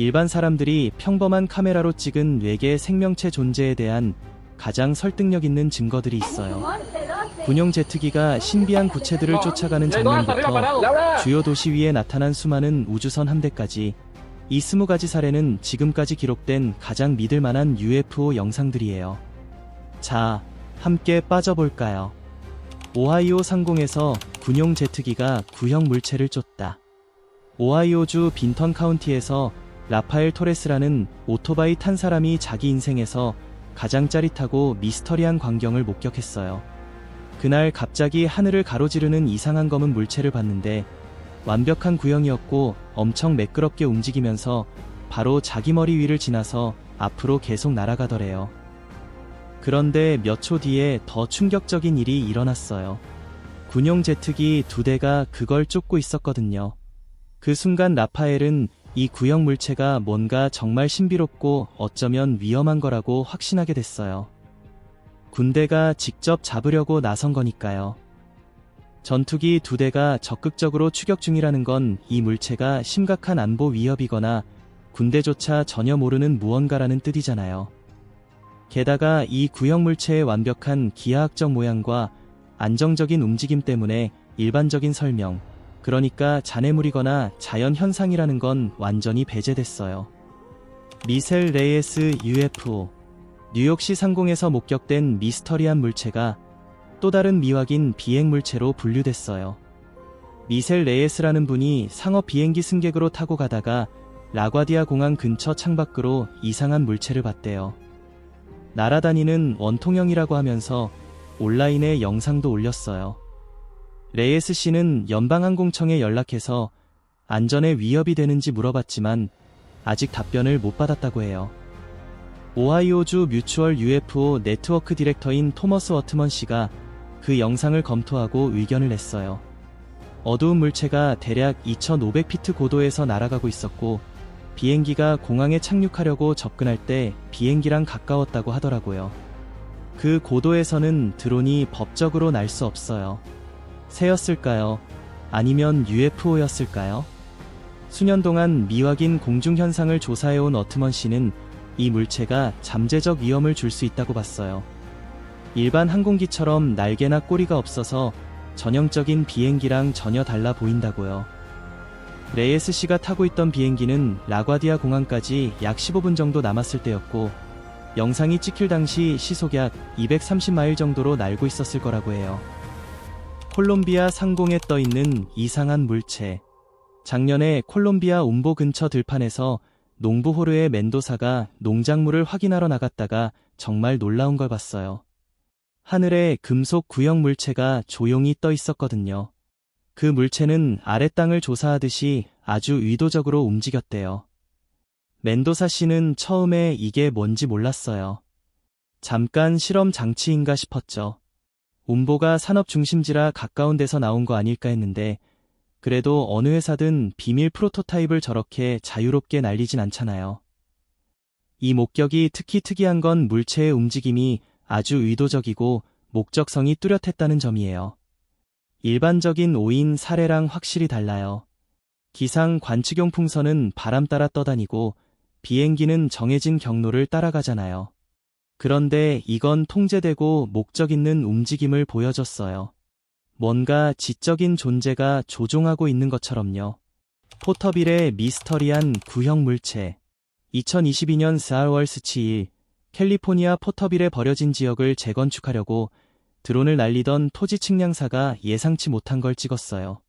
일반 사람들이 평범한 카메라로 찍은 외계 생명체 존재에 대한 가장 설득력 있는 증거들이 있어요. 군용 제트기가 신비한 구체들을 쫓아가는 장면부터 주요 도시 위에 나타난 수많은 우주선 함대까지 이 20가지 사례는 지금까지 기록된 가장 믿을만한 UFO 영상들이에요. 자, 함께 빠져볼까요? 오하이오 상공에서 군용 제트기가 구형 물체를 쫓다. 오하이오주 빈턴 카운티에서 라파엘 토레스라는 오토바이 탄 사람이 자기 인생에서 가장 짜릿하고 미스터리한 광경을 목격했어요. 그날 갑자기 하늘을 가로지르는 이상한 검은 물체를 봤는데 완벽한 구형이었고 엄청 매끄럽게 움직이면서 바로 자기 머리 위를 지나서 앞으로 계속 날아가더래요. 그런데 몇 초 뒤에 더 충격적인 일이 일어났어요. 군용 제트기 2대가 그걸 쫓고 있었거든요. 그 순간 라파엘은 이 구형 물체가 뭔가 정말 신비롭고 어쩌면 위험한 거라고 확신하게 됐어요. 군대가 직접 잡으려고 나선 거니까요. 전투기 2대가 적극적으로 추격 중이라는 건 이 물체가 심각한 안보 위협이거나 군대조차 전혀 모르는 무언가라는 뜻이잖아요. 게다가 이 구형 물체의 완벽한 기하학적 모양과 안정적인 움직임 때문에 일반적인 설명, 그러니까 잔해물이거나 자연현상이라는 건 완전히 배제됐어요. 미셀 레이에스 UFO, 뉴욕시 상공에서 목격된 미스터리한 물체가 또 다른 미확인 비행 물체로 분류됐어요. 미셀 레이에스라는 분이 상업 비행기 승객으로 타고 가다가 라과디아 공항 근처 창밖으로 이상한 물체를 봤대요. 날아다니는 원통형이라고 하면서 온라인에 영상도 올렸어요. 레이에스 씨는 연방항공청에 연락해서 안전에 위협이 되는지 물어봤지만 아직 답변을 못 받았다고 해요. 오하이오주 뮤추얼 UFO 네트워크 디렉터인 토머스 워트먼 씨가 그 영상을 검토하고 의견을 냈어요. 어두운 물체가 대략 2,500피트 고도에서 날아가고 있었고 비행기가 공항에 착륙하려고 접근할 때 비행기랑 가까웠다고 하더라고요. 그 고도에서는 드론이 법적으로 날 수 없어요. 새였을까요? 아니면 UFO였을까요? 수년 동안 미확인 공중현상을 조사해온 어트먼 씨는 이 물체가 잠재적 위험을 줄 수 있다고 봤어요. 일반 항공기처럼 날개나 꼬리가 없어서 전형적인 비행기랑 전혀 달라 보인다고요. 레이에스 씨가 타고 있던 비행기는 라과디아 공항까지 약 15분 정도 남았을 때였고 영상이 찍힐 당시 시속 약 230마일 정도로 날고 있었을 거라고 해요. 콜롬비아 상공에 떠있는 이상한 물체. 작년에 콜롬비아 움보 근처 들판에서 농부호르의 멘도사가 농작물을 확인하러 나갔다가 정말 놀라운 걸 봤어요. 하늘에 금속 구형 물체가 조용히 떠 있었거든요. 그 물체는 아래 땅을 조사하듯이 아주 의도적으로 움직였대요. 멘도사 씨는 처음에 이게 뭔지 몰랐어요. 잠깐 실험 장치인가 싶었죠. 움보가 산업 중심지라 가까운 데서 나온 거 아닐까 했는데 그래도 어느 회사든 비밀 프로토타입을 저렇게 자유롭게 날리진 않잖아요. 이 목격이 특히 특이한 건 물체의 움직임이 아주 의도적이고 목적성이 뚜렷했다는 점이에요. 일반적인 오인 사례랑 확실히 달라요. 기상 관측용 풍선은 바람 따라 떠다니고 비행기는 정해진 경로를 따라가잖아요. 그런데 이건 통제되고 목적 있는 움직임을 보여줬어요. 뭔가 지적인 존재가 조종하고 있는 것처럼요. 포터빌의 미스터리한 구형 물체. 2022년 4월 17일 캘리포니아 포터빌에 버려진 지역을 재건축하려고 드론을 날리던 토지 측량사가 예상치 못한 걸 찍었어요.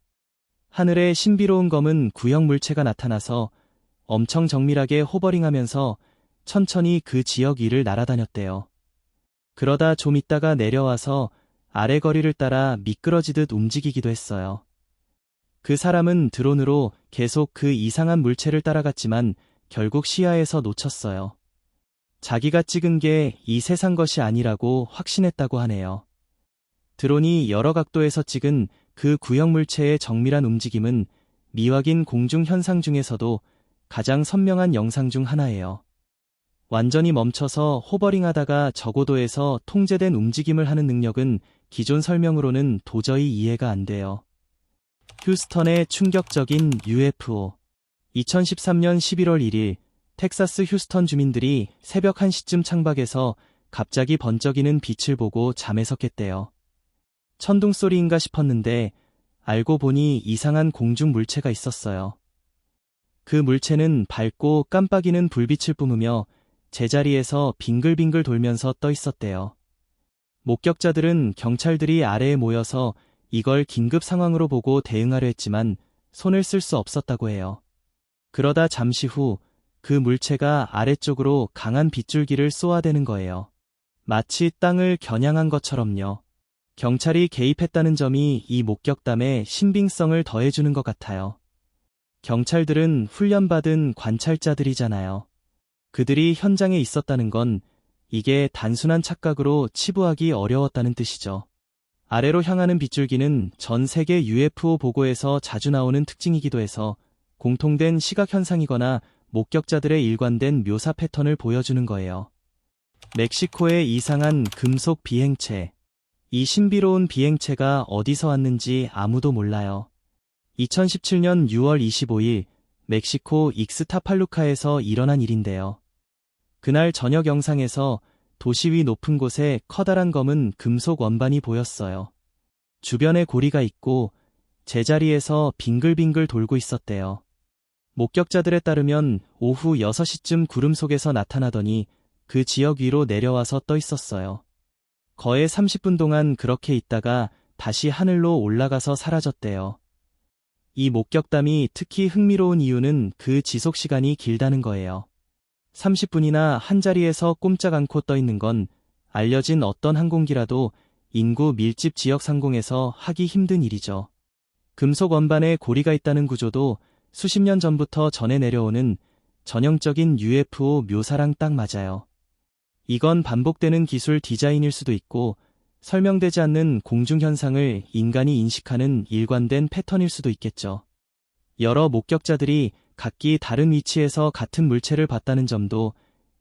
하늘에 신비로운 검은 구형 물체가 나타나서 엄청 정밀하게 호버링하면서 천천히 그 지역 위를 날아다녔대요. 그러다 좀 있다가 내려와서 아래 거리를 따라 미끄러지듯 움직이기도 했어요. 그 사람은 드론으로 계속 그 이상한 물체를 따라갔지만 결국 시야에서 놓쳤어요. 자기가 찍은 게 이 세상 것이 아니라고 확신했다고 하네요. 드론이 여러 각도에서 찍은 그 구형 물체의 정밀한 움직임은 미확인 공중 현상 중에서도 가장 선명한 영상 중 하나예요. 완전히 멈춰서 호버링하다가 저고도에서 통제된 움직임을 하는 능력은 기존 설명으로는 도저히 이해가 안 돼요. 휴스턴의 충격적인 UFO. 2013년 11월 1일 텍사스 휴스턴 주민들이 새벽 1시쯤 창밖에서 갑자기 번쩍이는 빛을 보고 잠에서 깼대요. 천둥 소리인가 싶었는데 알고 보니 이상한 공중 물체가 있었어요. 그 물체는 밝고 깜빡이는 불빛을 뿜으며 제자리에서 빙글빙글 돌면서 떠 있었대요. 목격자들은 경찰들이 아래에 모여서 이걸 긴급 상황으로 보고 대응하려 했지만 손을 쓸 수 없었다고 해요. 그러다 잠시 후 그 물체가 아래쪽으로 강한 빗줄기를 쏘아대는 거예요. 마치 땅을 겨냥한 것처럼요. 경찰이 개입했다는 점이 이 목격담에 신빙성을 더해주는 것 같아요. 경찰들은 훈련받은 관찰자들이잖아요. 그들이 현장에 있었다는 건 이게 단순한 착각으로 치부하기 어려웠다는 뜻이죠. 아래로 향하는 빗줄기는 전 세계 UFO 보고에서 자주 나오는 특징이기도 해서 공통된 시각 현상이거나 목격자들의 일관된 묘사 패턴을 보여주는 거예요. 멕시코의 이상한 금속 비행체. 이 신비로운 비행체가 어디서 왔는지 아무도 몰라요. 2017년 6월 25일 멕시코 익스타팔루카에서 일어난 일인데요. 그날 저녁 영상에서 도시 위 높은 곳에 커다란 검은 금속 원반이 보였어요. 주변에 고리가 있고 제자리에서 빙글빙글 돌고 있었대요. 목격자들에 따르면 오후 6시쯤 구름 속에서 나타나더니 그 지역 위로 내려와서 떠 있었어요. 거의 30분 동안 그렇게 있다가 다시 하늘로 올라가서 사라졌대요. 이 목격담이 특히 흥미로운 이유는 그 지속 시간이 길다는 거예요. 30분이나 한 자리에서 꼼짝 않고 떠 있는 건 알려진 어떤 항공기라도 인구 밀집 지역 상공에서 하기 힘든 일이죠. 금속 원반에 고리가 있다는 구조도 수십 년 전부터 전해 내려오는 전형적인 UFO 묘사랑 딱 맞아요. 이건 반복되는 기술 디자인일 수도 있고 설명되지 않는 공중 현상을 인간이 인식하는 일관된 패턴일 수도 있겠죠. 여러 목격자들이 각기 다른 위치에서 같은 물체를 봤다는 점도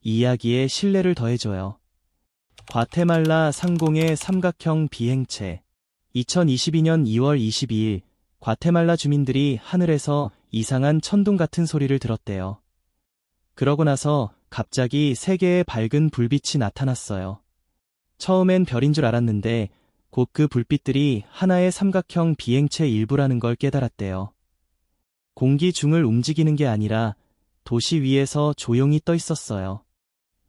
이 이야기에 신뢰를 더해줘요. 과테말라 상공의 삼각형 비행체. 2022년 2월 22일 과테말라 주민들이 하늘에서 이상한 천둥 같은 소리를 들었대요. 그러고 나서 갑자기 세 개의 밝은 불빛이 나타났어요. 처음엔 별인 줄 알았는데 곧 그 불빛들이 하나의 삼각형 비행체 일부라는 걸 깨달았대요. 공기 중을 움직이는 게 아니라 도시 위에서 조용히 떠 있었어요.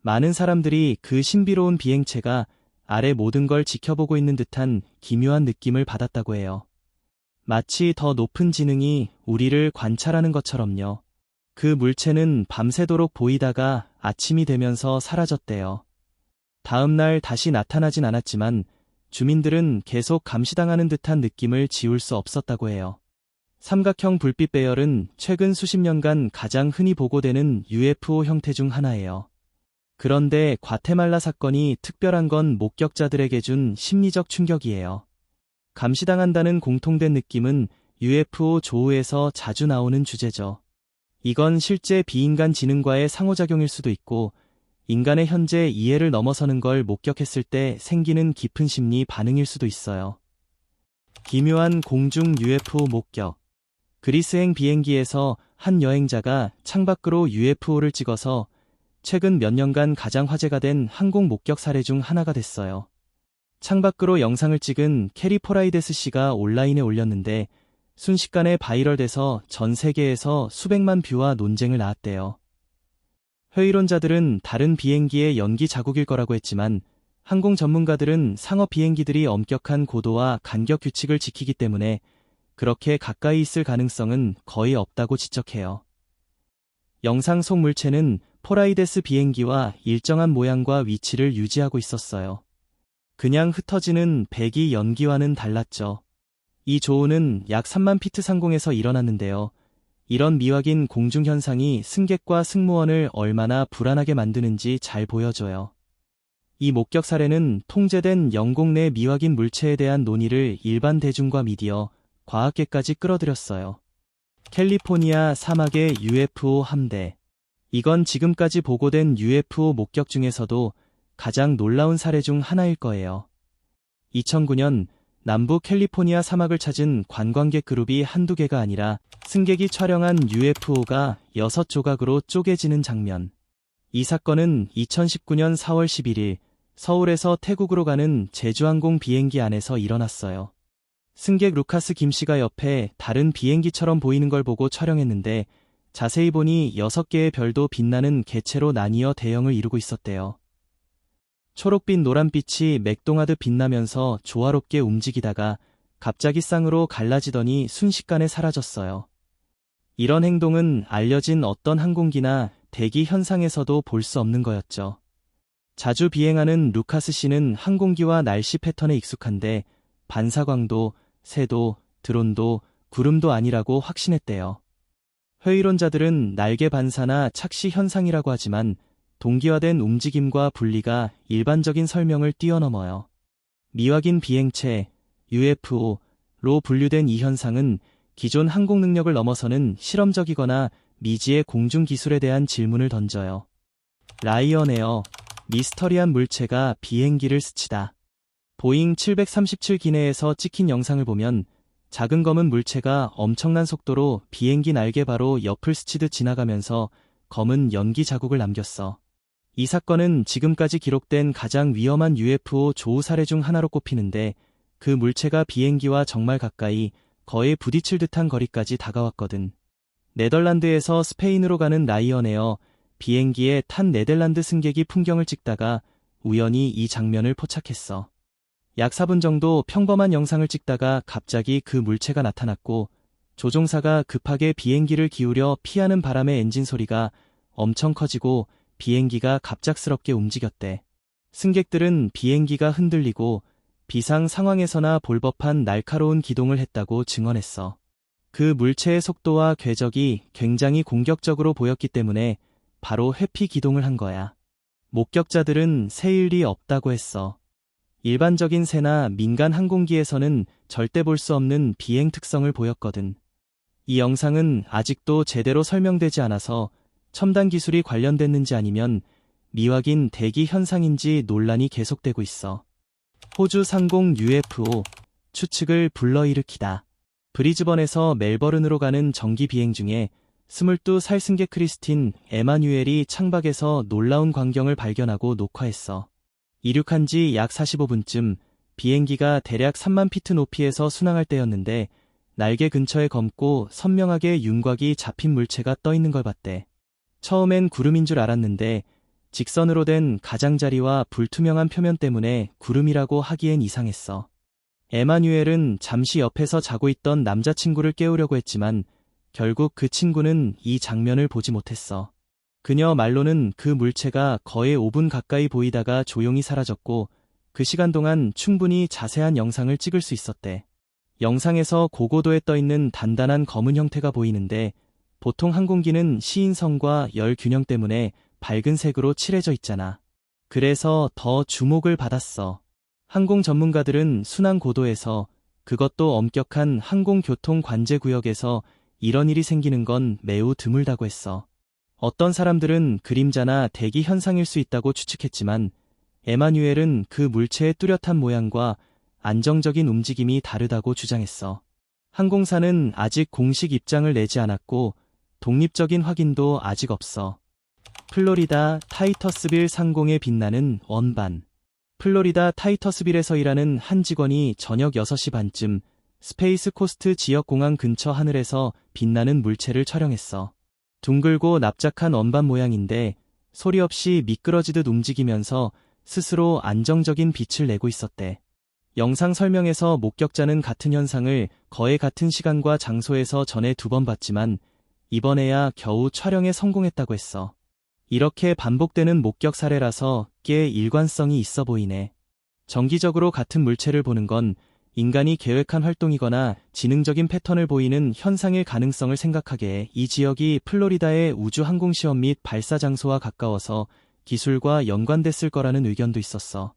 많은 사람들이 그 신비로운 비행체가 아래 모든 걸 지켜보고 있는 듯한 기묘한 느낌을 받았다고 해요. 마치 더 높은 지능이 우리를 관찰하는 것처럼요. 그 물체는 밤새도록 보이다가 아침이 되면서 사라졌대요. 다음 날 다시 나타나진 않았지만 주민들은 계속 감시당하는 듯한 느낌을 지울 수 없었다고 해요. 삼각형 불빛 배열은 최근 수십 년간 가장 흔히 보고되는 UFO 형태 중 하나예요. 그런데 과테말라 사건이 특별한 건 목격자들에게 준 심리적 충격이에요. 감시당한다는 공통된 느낌은 UFO 조우에서 자주 나오는 주제죠. 이건 실제 비인간 지능과의 상호작용일 수도 있고 인간의 현재 이해를 넘어서는 걸 목격했을 때 생기는 깊은 심리 반응일 수도 있어요. 기묘한 공중 UFO 목격. 그리스행 비행기에서 한 여행자가 창밖으로 UFO를 찍어서 최근 몇 년간 가장 화제가 된 항공 목격 사례 중 하나가 됐어요. 창밖으로 영상을 찍은 캐리 포라이데스 씨가 온라인에 올렸는데 순식간에 바이럴돼서 전 세계에서 수백만 뷰와 논쟁을 낳았대요. 회의론자들은 다른 비행기의 연기 자국일 거라고 했지만 항공 전문가들은 상업 비행기들이 엄격한 고도와 간격 규칙을 지키기 때문에 그렇게 가까이 있을 가능성은 거의 없다고 지적해요. 영상 속 물체는 포라이데스 비행기와 일정한 모양과 위치를 유지하고 있었어요. 그냥 흩어지는 배기 연기와는 달랐죠. 이 조우는 약 3만 피트 상공에서 일어났는데요. 이런 미확인 공중 현상이 승객과 승무원을 얼마나 불안하게 만드는지 잘 보여줘요. 이 목격 사례는 통제된 영공 내 미확인 물체에 대한 논의를 일반 대중과 미디어, 과학계까지 끌어들였어요. 캘리포니아 사막의 UFO 함대. 이건 지금까지 보고된 UFO 목격 중에서도 가장 놀라운 사례 중 하나일 거예요. 2009년 남부 캘리포니아 사막을 찾은 관광객 그룹이 한두 개가 아니라 승객이 촬영한 UFO가 6조각으로 쪼개지는 장면. 이 사건은 2019년 4월 11일 서울에서 태국으로 가는 제주항공 비행기 안에서 일어났어요. 승객 루카스 김 씨가 옆에 다른 비행기처럼 보이는 걸 보고 촬영했는데 자세히 보니 6개의 별도 빛나는 객체로 나뉘어 대형을 이루고 있었대요. 초록빛 노란빛이 맥동하듯 빛나면서 조화롭게 움직이다가 갑자기 쌍으로 갈라지더니 순식간에 사라졌어요. 이런 행동은 알려진 어떤 항공기나 대기 현상에서도 볼 수 없는 거였죠. 자주 비행하는 루카스 씨는 항공기와 날씨 패턴에 익숙한데 반사광도, 새도, 드론도, 구름도 아니라고 확신했대요. 회의론자들은 날개 반사나 착시 현상이라고 하지만 동기화된 움직임과 분리가 일반적인 설명을 뛰어넘어요. 미확인 비행체, UFO로 분류된 이 현상은 기존 항공 능력을 넘어서는 실험적이거나 미지의 공중 기술에 대한 질문을 던져요. 라이언에어, 미스터리한 물체가 비행기를 스치다. 보잉 737 기내에서 찍힌 영상을 보면 작은 검은 물체가 엄청난 속도로 비행기 날개 바로 옆을 스치듯 지나가면서 검은 연기 자국을 남겼어. 이 사건은 지금까지 기록된 가장 위험한 UFO 조우 사례 중 하나로 꼽히는데 그 물체가 비행기와 정말 가까이 거의 부딪힐 듯한 거리까지 다가왔거든. 네덜란드에서 스페인으로 가는 라이언에어 비행기에 탄 네덜란드 승객이 풍경을 찍다가 우연히 이 장면을 포착했어. 약 4분 정도 평범한 영상을 찍다가 갑자기 그 물체가 나타났고 조종사가 급하게 비행기를 기울여 피하는 바람에 엔진 소리가 엄청 커지고 비행기가 갑작스럽게 움직였대. 승객들은 비행기가 흔들리고 비상 상황에서나 볼 법한 날카로운 기동을 했다고 증언했어. 그 물체의 속도와 궤적이 굉장히 공격적으로 보였기 때문에 바로 회피 기동을 한 거야. 목격자들은 새 일이 없다고 했어. 일반적인 새나 민간 항공기에서는 절대 볼 수 없는 비행 특성을 보였거든. 이 영상은 아직도 제대로 설명되지 않아서 첨단 기술이 관련됐는지 아니면 미확인 대기 현상인지 논란이 계속되고 있어. 호주 상공 UFO 추측을 불러일으키다. 브리즈번에서 멜버른으로 가는 정기 비행 중에 22살 승객 크리스틴 에마뉴엘이 창밖에서 놀라운 광경을 발견하고 녹화했어. 이륙한 지 약 45분쯤 비행기가 대략 3만 피트 높이에서 순항할 때였는데 날개 근처에 검고 선명하게 윤곽이 잡힌 물체가 떠 있는 걸 봤대. 처음엔 구름인 줄 알았는데 직선으로 된 가장자리와 불투명한 표면 때문에 구름이라고 하기엔 이상했어. 에마뉴엘은 잠시 옆에서 자고 있던 남자친구를 깨우려고 했지만 결국 그 친구는 이 장면을 보지 못했어. 그녀 말로는 그 물체가 거의 5분 가까이 보이다가 조용히 사라졌고 그 시간 동안 충분히 자세한 영상을 찍을 수 있었대. 영상에서 고고도에 떠있는 단단한 검은 형태가 보이는데 보통 항공기는 시인성과 열 균형 때문에 밝은 색으로 칠해져 있잖아. 그래서 더 주목을 받았어. 항공 전문가들은 순항 고도에서, 그것도 엄격한 항공교통 관제 구역에서 이런 일이 생기는 건 매우 드물다고 했어. 어떤 사람들은 그림자나 대기 현상일 수 있다고 추측했지만 에마뉴엘은 그 물체의 뚜렷한 모양과 안정적인 움직임이 다르다고 주장했어. 항공사는 아직 공식 입장을 내지 않았고 독립적인 확인도 아직 없어. 플로리다 타이터스빌 상공에 빛나는 원반. 플로리다 타이터스빌에서 일하는 한 직원이 저녁 6시 반쯤 스페이스 코스트 지역 공항 근처 하늘에서 빛나는 물체를 촬영했어. 둥글고 납작한 원반 모양인데 소리 없이 미끄러지듯 움직이면서 스스로 안정적인 빛을 내고 있었대. 영상 설명에서 목격자는 같은 현상을 거의 같은 시간과 장소에서 전에 2번 봤지만 이번에야 겨우 촬영에 성공했다고 했어. 이렇게 반복되는 목격 사례라서 꽤 일관성이 있어 보이네. 정기적으로 같은 물체를 보는 건 인간이 계획한 활동이거나 지능적인 패턴을 보이는 현상일 가능성을 생각하기에 이 지역이 플로리다의 우주항공시험 및 발사 장소와 가까워서 기술과 연관됐을 거라는 의견도 있었어.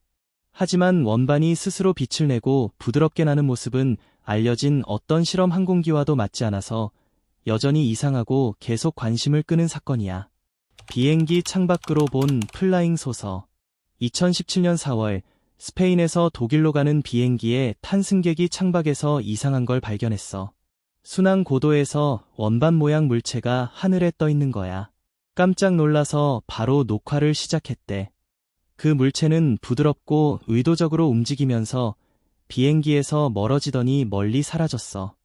하지만 원반이 스스로 빛을 내고 부드럽게 나는 모습은 알려진 어떤 실험 항공기와도 맞지 않아서 여전히 이상하고 계속 관심을 끄는 사건이야. 비행기 창밖으로 본 플라잉 소서. 2017년 4월 스페인에서 독일로 가는 비행기에 탄 승객이 창밖에서 이상한 걸 발견했어. 순항 고도에서 원반 모양 물체가 하늘에 떠 있는 거야. 깜짝 놀라서 바로 녹화를 시작했대. 그 물체는 부드럽고 의도적으로 움직이면서 비행기에서 멀어지더니 멀리 사라졌어.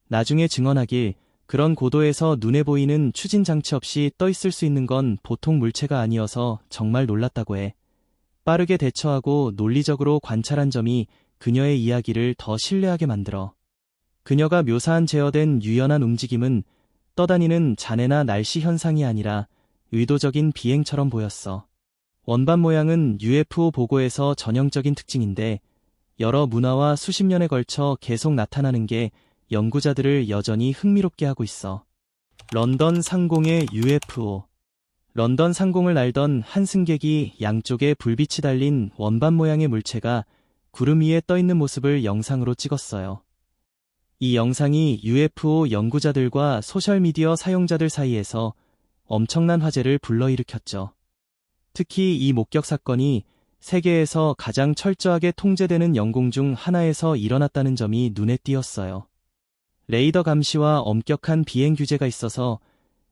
나중에 증언하길 그런 고도에서 눈에 보이는 추진 장치 없이 떠 있을 수 있는 건 보통 물체가 아니어서 정말 놀랐다고 해. 빠르게 대처하고 논리적으로 관찰한 점이 그녀의 이야기를 더 신뢰하게 만들어. 그녀가 묘사한 제어된 유연한 움직임은 떠다니는 잔해나 날씨 현상이 아니라 의도적인 비행처럼 보였어. 원반 모양은 UFO 보고에서 전형적인 특징인데 여러 문화와 수십 년에 걸쳐 계속 나타나는 게 연구자들을 여전히 흥미롭게 하고 있어. 런던 상공의 UFO. 런던 상공을 날던 한 승객이 양쪽에 불빛이 달린 원반 모양의 물체가 구름 위에 떠 있는 모습을 영상으로 찍었어요. 이 영상이 UFO 연구자들과 소셜미디어 사용자들 사이에서 엄청난 화제를 불러일으켰죠. 특히 이 목격 사건이 세계에서 가장 철저하게 통제되는 영공 중 하나에서 일어났다는 점이 눈에 띄었어요. 레이더 감시와 엄격한 비행 규제가 있어서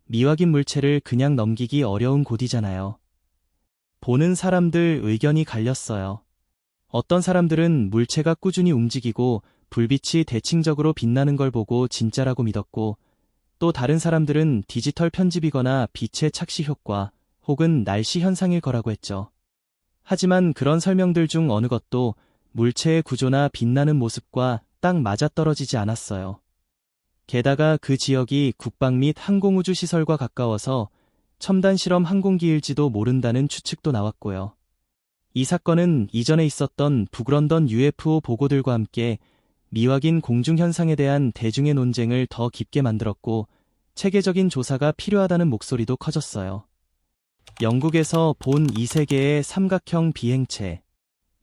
미확인 물체를 그냥 넘기기 어려운 곳이잖아요. 보는 사람들 의견이 갈렸어요. 어떤 사람들은 물체가 꾸준히 움직이고 불빛이 대칭적으로 빛나는 걸 보고 진짜라고 믿었고, 또 다른 사람들은 디지털 편집이거나 빛의 착시 효과 혹은 날씨 현상일 거라고 했죠. 하지만 그런 설명들 중 어느 것도 물체의 구조나 빛나는 모습과 딱 맞아떨어지지 않았어요. 게다가 그 지역이 국방 및 항공우주 시설과 가까워서 첨단 실험 항공기일지도 모른다는 추측도 나왔고요. 이 사건은 이전에 있었던 북런던 UFO 보고들과 함께 미확인 공중현상에 대한 대중의 논쟁을 더 깊게 만들었고, 체계적인 조사가 필요하다는 목소리도 커졌어요. 영국에서 본 2세계의 삼각형 비행체.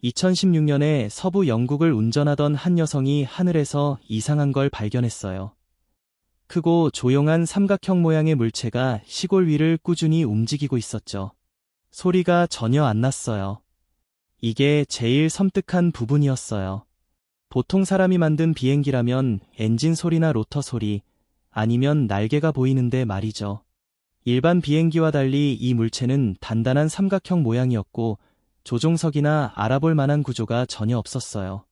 2016년에 서부 영국을 운전하던 한 여성이 하늘에서 이상한 걸 발견했어요. 크고 조용한 삼각형 모양의 물체가 시골 위를 꾸준히 움직이고 있었죠. 소리가 전혀 안 났어요. 이게 제일 섬뜩한 부분이었어요. 보통 사람이 만든 비행기라면 엔진 소리나 로터 소리, 아니면 날개가 보이는데 말이죠. 일반 비행기와 달리 이 물체는 단단한 삼각형 모양이었고 조종석이나 알아볼 만한 구조가 전혀 없었어요.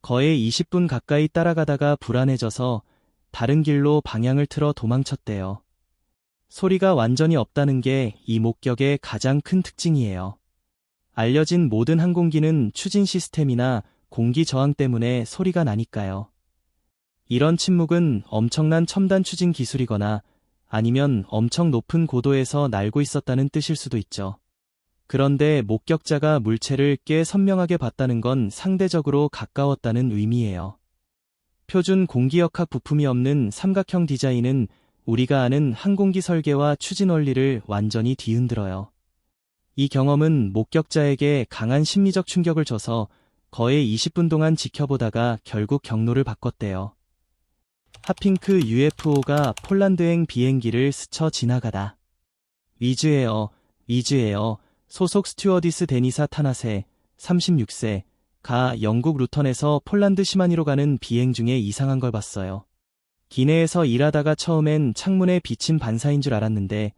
거의 20분 가까이 따라가다가 불안해져서 다른 길로 방향을 틀어 도망쳤대요. 소리가 완전히 없다는 게 이 목격의 가장 큰 특징이에요. 알려진 모든 항공기는 추진 시스템이나 공기 저항 때문에 소리가 나니까요. 이런 침묵은 엄청난 첨단 추진 기술이거나 아니면 엄청 높은 고도에서 날고 있었다는 뜻일 수도 있죠. 그런데 목격자가 물체를 꽤 선명하게 봤다는 건 상대적으로 가까웠다는 의미예요. 표준 공기역학 부품이 없는 삼각형 디자인은 우리가 아는 항공기 설계와 추진 원리를 완전히 뒤흔들어요. 이 경험은 목격자에게 강한 심리적 충격을 줘서 거의 20분 동안 지켜보다가 결국 경로를 바꿨대요. 하핑크 UFO가 폴란드행 비행기를 스쳐 지나가다. 위즈에어 소속 스튜어디스 데니사 타나세 36세가 영국 루턴에서 폴란드 시마니로 가는 비행 중에 이상한 걸 봤어요. 기내에서 일하다가 처음엔 창문에 비친 반사인 줄 알았는데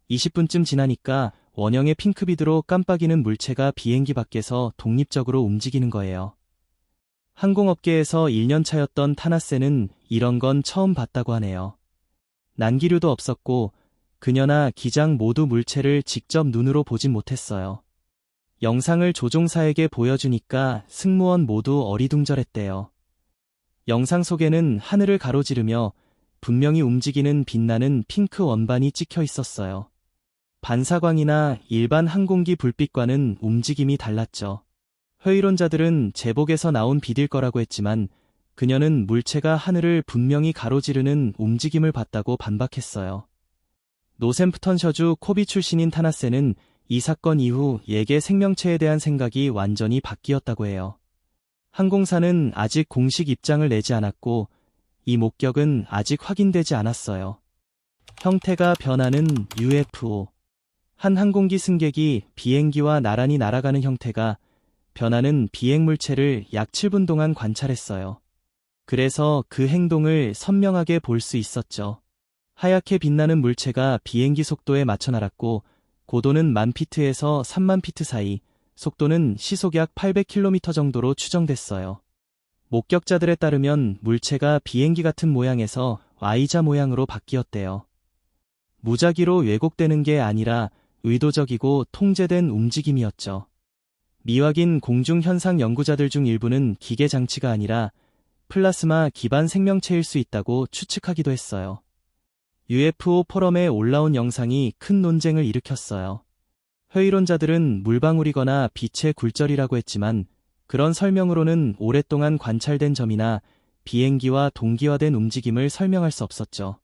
20분쯤 지나니까 원형의 핑크빛으로 깜빡이는 물체가 비행기 밖에서 독립적으로 움직이는 거예요. 항공업계에서 1년 차였던 타나세는 이런 건 처음 봤다고 하네요. 난기류도 없었고 그녀나 기장 모두 물체를 직접 눈으로 보진 못했어요. 영상을 조종사에게 보여주니까 승무원 모두 어리둥절했대요. 영상 속에는 하늘을 가로지르며 분명히 움직이는 빛나는 핑크 원반이 찍혀 있었어요. 반사광이나 일반 항공기 불빛과는 움직임이 달랐죠. 회의론자들은 제복에서 나온 빛일 거라고 했지만 그녀는 물체가 하늘을 분명히 가로지르는 움직임을 봤다고 반박했어요. 노샘프턴셔주 코비 출신인 타나세는 이 사건 이후 예계 생명체에 대한 생각이 완전히 바뀌었다고 해요. 항공사는 아직 공식 입장을 내지 않았고 이 목격은 아직 확인되지 않았어요. 형태가 변하는 UFO. 한 항공기 승객이 비행기와 나란히 날아가는 형태가 변하는 비행물체를 약 7분 동안 관찰했어요. 그래서 그 행동을 선명하게 볼 수 있었죠. 하얗게 빛나는 물체가 비행기 속도에 맞춰 날았고 고도는 10,000피트에서 30,000피트 사이, 속도는 시속 약 800km 정도로 추정됐어요. 목격자들에 따르면 물체가 비행기 같은 모양에서 Y자 모양으로 바뀌었대요. 무작위로 왜곡되는 게 아니라 의도적이고 통제된 움직임이었죠. 미확인 공중현상 연구자들 중 일부는 기계 장치가 아니라 플라스마 기반 생명체일 수 있다고 추측하기도 했어요. UFO 포럼에 올라온 영상이 큰 논쟁을 일으켰어요. 회의론자들은 물방울이거나 빛의 굴절이라고 했지만 그런 설명으로는 오랫동안 관찰된 점이나 비행기와 동기화된 움직임을 설명할 수 없었죠.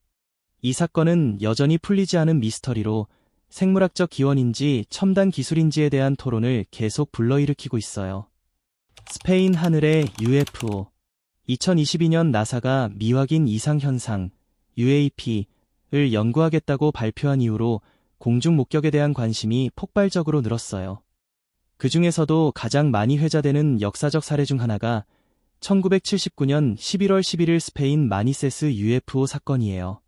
이 사건은 여전히 풀리지 않은 미스터리로 생물학적 기원인지 첨단 기술인지에 대한 토론을 계속 불러일으키고 있어요. 스페인 하늘의 UFO. 2022년 나사가 미확인 이상현상 UAP를 연구하겠다고 발표한 이후로 공중 목격에 대한 관심이 폭발적으로 늘었어요. 그 중에서도 가장 많이 회자되는 역사적 사례 중 하나가 1979년 11월 11일 스페인 마니세스 UFO 사건이에요.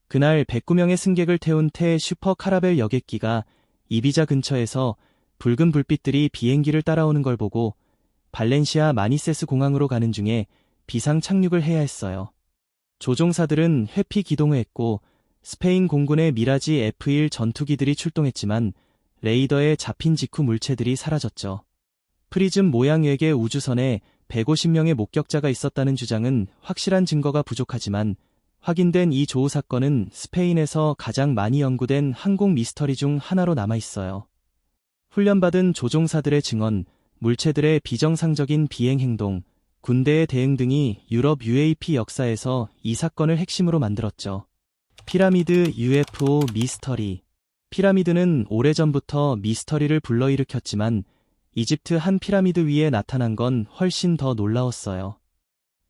그날 109명의 승객을 태운 태 슈퍼 카라벨 여객기가 이비자 근처에서 붉은 불빛들이 비행기를 따라오는 걸 보고 발렌시아 마니세스 공항으로 가는 중에 비상 착륙을 해야 했어요. 조종사들은 회피 기동을 했고 스페인 공군의 미라지 F1 전투기들이 출동했지만 레이더에 잡힌 직후 물체들이 사라졌죠. 프리즘 모양 외계 우주선에 150명의 목격자가 있었다는 주장은 확실한 증거가 부족하지만 확인된 이 조우 사건은 스페인에서 가장 많이 연구된 항공 미스터리 중 하나로 남아있어요. 훈련받은 조종사들의 증언, 물체들의 비정상적인 비행 행동, 군대의 대응 등이 유럽 UAP 역사에서 이 사건을 핵심으로 만들었죠. 피라미드 UFO 미스터리. 피라미드는 오래전부터 미스터리를 불러일으켰지만 이집트 한 피라미드 위에 나타난 건 훨씬 더 놀라웠어요.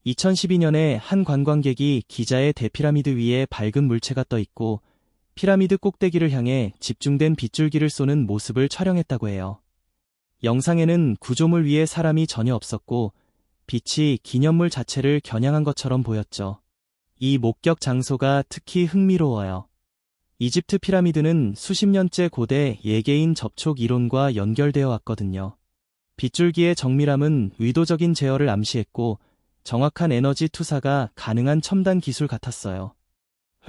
2012년에 한 관광객이 기자의 대피라미드 위에 밝은 물체가 떠 있고 피라미드 꼭대기를 향해 집중된 빗줄기를 쏘는 모습을 촬영했다고 해요. 영상에는 구조물 위에 사람이 전혀 없었고 빛이 기념물 자체를 겨냥한 것처럼 보였죠. 이 목격 장소가 특히 흥미로워요. 이집트 피라미드는 수십 년째 고대 예개인 접촉 이론과 연결되어 왔거든요. 빗줄기의 정밀함은 의도적인 제어를 암시했고 정확한 에너지 투사가 가능한 첨단 기술 같았어요.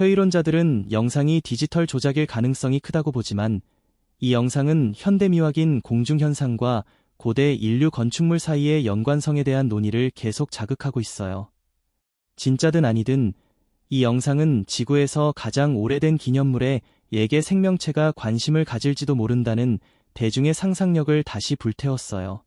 회의론자들은 영상이 디지털 조작일 가능성이 크다고 보지만 이 영상은 현대 미확인 공중현상과 고대 인류 건축물 사이의 연관성에 대한 논의를 계속 자극하고 있어요. 진짜든 아니든 이 영상은 지구에서 가장 오래된 기념물에 예계 생명체가 관심을 가질지도 모른다는 대중의 상상력을 다시 불태웠어요.